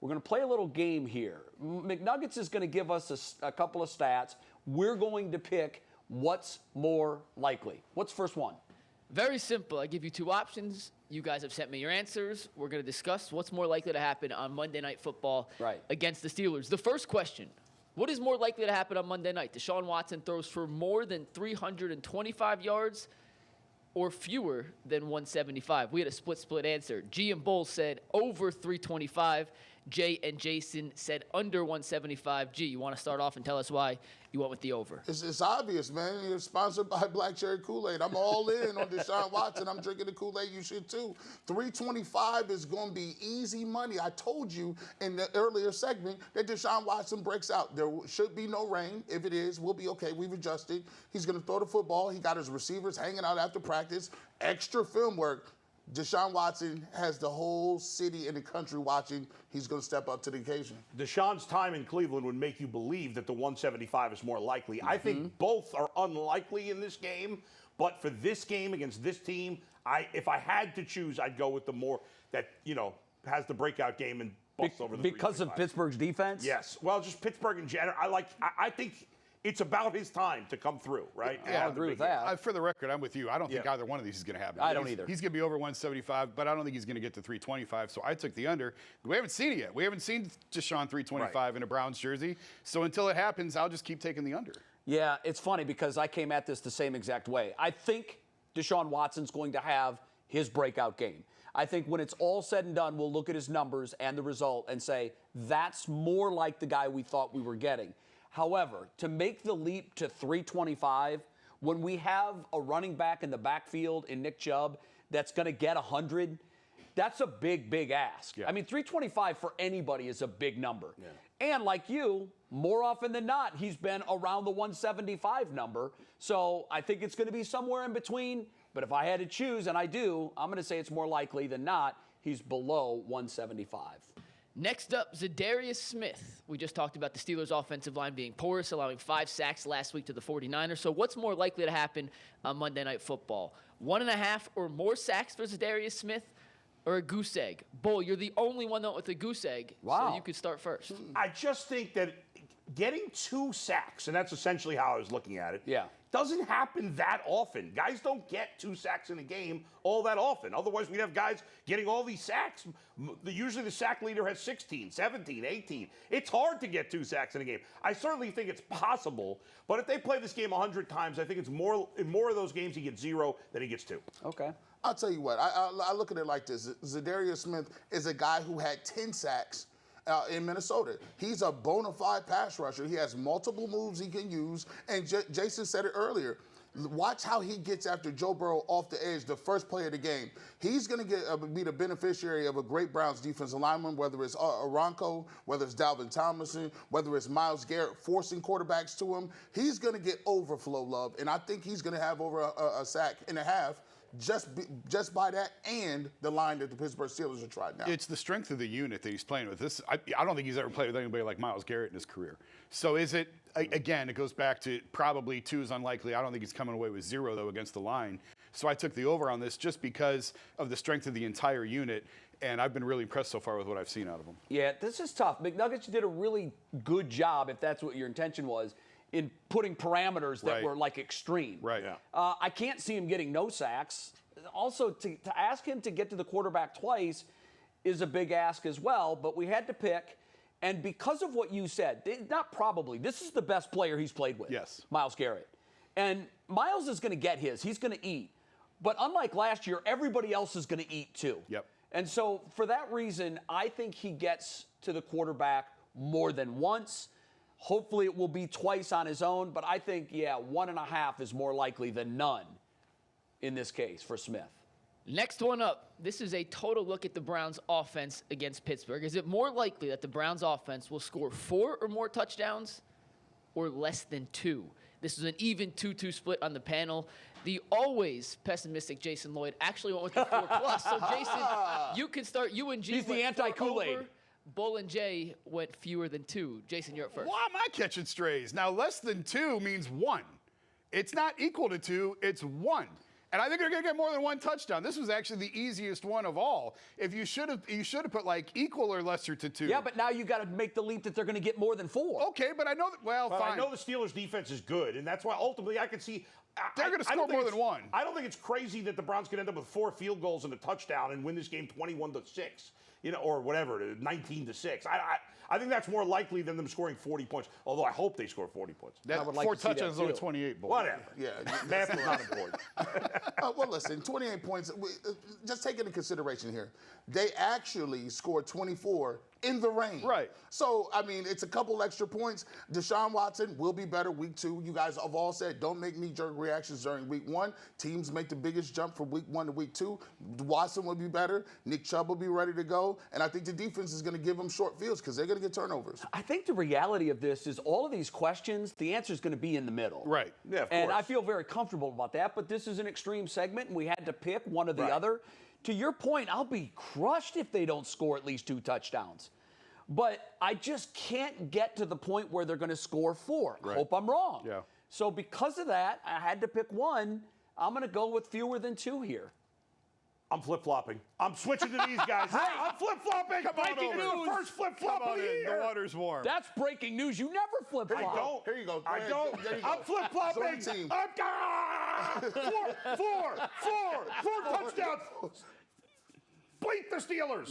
We're going to play a little game here. McNuggets is going to give us a couple of stats. We're going to pick what's more likely. What's the first one? Very simple. I give you two options. You guys have sent me your answers. We're going to discuss what's more likely to happen on Monday Night Football against the Steelers. The first question, what is more likely to happen on Monday night? Deshaun Watson throws for more than 325 yards or fewer than 175? We had a split answer. G and Bull said over 325. Jay and Jason said under 175. G, you want to start off and tell us why you went with the over? It's obvious, man. You're sponsored by Black Cherry Kool-Aid. I'm all in on Deshaun Watson. I'm drinking the Kool-Aid. You should too. 325 is going to be easy money. I told you in the earlier segment that Deshaun Watson breaks out. There should be no rain. If it is, we'll be okay. We've adjusted. He's going to throw the football. He got his receivers hanging out after practice. Extra film work. Deshaun Watson has the whole city and the country watching. He's going to step up to the occasion. Deshaun's time in Cleveland would make you believe that the 175 is more likely. I think both are unlikely in this game, but for this game against this team, if I had to choose, I'd go with the more that, has the breakout game and busts over the because of Pittsburgh's defense? Yes. Well, just Pittsburgh in general. I think it's about his time to come through, right? Yeah, I agree with that. For the record, I'm with you. I don't think either one of these is going to happen. I don't either. He's going to be over 175, but I don't think he's going to get to 325, so I took the under. We haven't seen it yet. We haven't seen Deshaun 325 in a Browns jersey, so until it happens, I'll just keep taking the under. Yeah, it's funny because I came at this the same exact way. I think Deshaun Watson's going to have his breakout game. I think when it's all said and done, we'll look at his numbers and the result and say, that's more like the guy we thought we were getting. However, to make the leap to 325, when we have a running back in the backfield in Nick Chubb that's going to get 100, that's a big, big ask. Yeah. I mean, 325 for anybody is a big number. Yeah. And like you, more often than not, he's been around the 175 number. So I think it's going to be somewhere in between. But if I had to choose, and I do, I'm going to say it's more likely than not he's below 175. Next up, Darius Smith. We just talked about the Steelers' offensive line being porous, allowing 5 sacks last week to the 49ers. So what's more likely to happen on Monday Night Football? 1.5 or more sacks for Darius Smith or a goose egg? Bull, you're the only one that went with a goose egg, so you could start first. I just think that getting 2 sacks, and that's essentially how I was looking at it, doesn't happen that often. Guys don't get 2 sacks in a game all that often. Otherwise, we'd have guys getting all these sacks. Usually the sack leader has 16, 17, 18. It's hard to get 2 sacks in a game. I certainly think it's possible, but if they play this game 100 times, I think it's more in more of those games he gets 0 than he gets 2. Okay. I'll tell you what. I look at it like this. Darius Smith is a guy who had 10 sacks in Minnesota. He's a bona fide pass rusher. He has multiple moves he can use. And Jason said it earlier. Watch how he gets after Joe Burrow off the edge, the first play of the game. He's going to be the beneficiary of a great Browns defensive lineman, whether it's Aronco, whether it's Dalvin Tomlinson, whether it's Myles Garrett forcing quarterbacks to him. He's going to get overflow love, and I think he's going to have over a sack and a half just by that and the line that the Pittsburgh Steelers are trying now. It's the strength of the unit that he's playing with. I don't think he's ever played with anybody like Myles Garrett in his career. So is it, again, it goes back to probably 2 is unlikely. I don't think he's coming away with 0, though, against the line. So I took the over on this just because of the strength of the entire unit, and I've been really impressed so far with what I've seen out of him. Yeah, this is tough. McNuggets did a really good job, if that's what your intention was, in putting parameters that were like extreme. Right. Yeah. I can't see him getting no sacks. Also, to ask him to get to the quarterback twice is a big ask as well, but we had to pick. And because of what you said, not probably, this is the best player he's played with. Yes. Myles Garrett. And Myles is going to get his. He's going to eat. But unlike last year, everybody else is going to eat too. Yep. And so for that reason, I think he gets to the quarterback more than once. Hopefully it will be twice on his own, but I think, 1.5 is more likely than none in this case for Smith. Next one up, this is a total look at the Browns' offense against Pittsburgh. Is it more likely that the Browns' offense will score 4 or more touchdowns or less than 2? This is an even 2-2 split on the panel. The always pessimistic Jason Lloyd actually went with the 4+. So, Jason, you can start. You and G He's the anti-Kool-Aid. Bull and Jay went fewer than 2. Jason, you're up first. Why am I catching strays? Now, less than 2 means 1. It's not equal to 2, it's 1. And I think they're going to get more than one touchdown. This was actually the easiest one of all. If you should have put like equal or lesser to 2. Yeah, but now you got to make the leap that they're going to get more than 4. Okay, but I know that. Well, fine. I know the Steelers' defense is good, and that's why ultimately I can see. They're going to score more than 1. I don't think it's crazy that the Browns could end up with 4 field goals and a touchdown and win this game 21-6, or whatever, 19-6. I think that's more likely than them scoring 40 points. Although I hope they score 40 points. I would like 4 touchdowns over 28. Bowl. Whatever. Yeah, math is not important. Well, listen, 28 points. Just take into consideration here, they actually scored 24 in the rain. Right. So, I mean, it's a couple extra points. Deshaun Watson will be better week 2. You guys have all said don't make knee-jerk reactions during week 1. Teams make the biggest jump from week 1 to week 2. Watson will be better. Nick Chubb will be ready to go. And I think the defense is going to give them short fields because they're going to get turnovers. I think the reality of this is all of these questions, the answer is going to be in the middle. Right. Yeah, of And course. I feel very comfortable about that, but this is an extreme segment, and we had to pick one or the other. To your point, I'll be crushed if they don't score at least 2 touchdowns. But I just can't get to the point where they're going to score 4. Right. Hope I'm wrong. Yeah. So because of that, I had to pick one. I'm going to go with fewer than 2 here. I'm flip-flopping. I'm switching to these guys. I'm flip-flopping. Breaking news. The first flip-flop of the year. The water's warm. That's breaking news. You never flip-flop. I don't. Here you go. I ahead. don't. There you go. I'm flip-flopping. Join the team. Four touchdowns. Bleep the Steelers.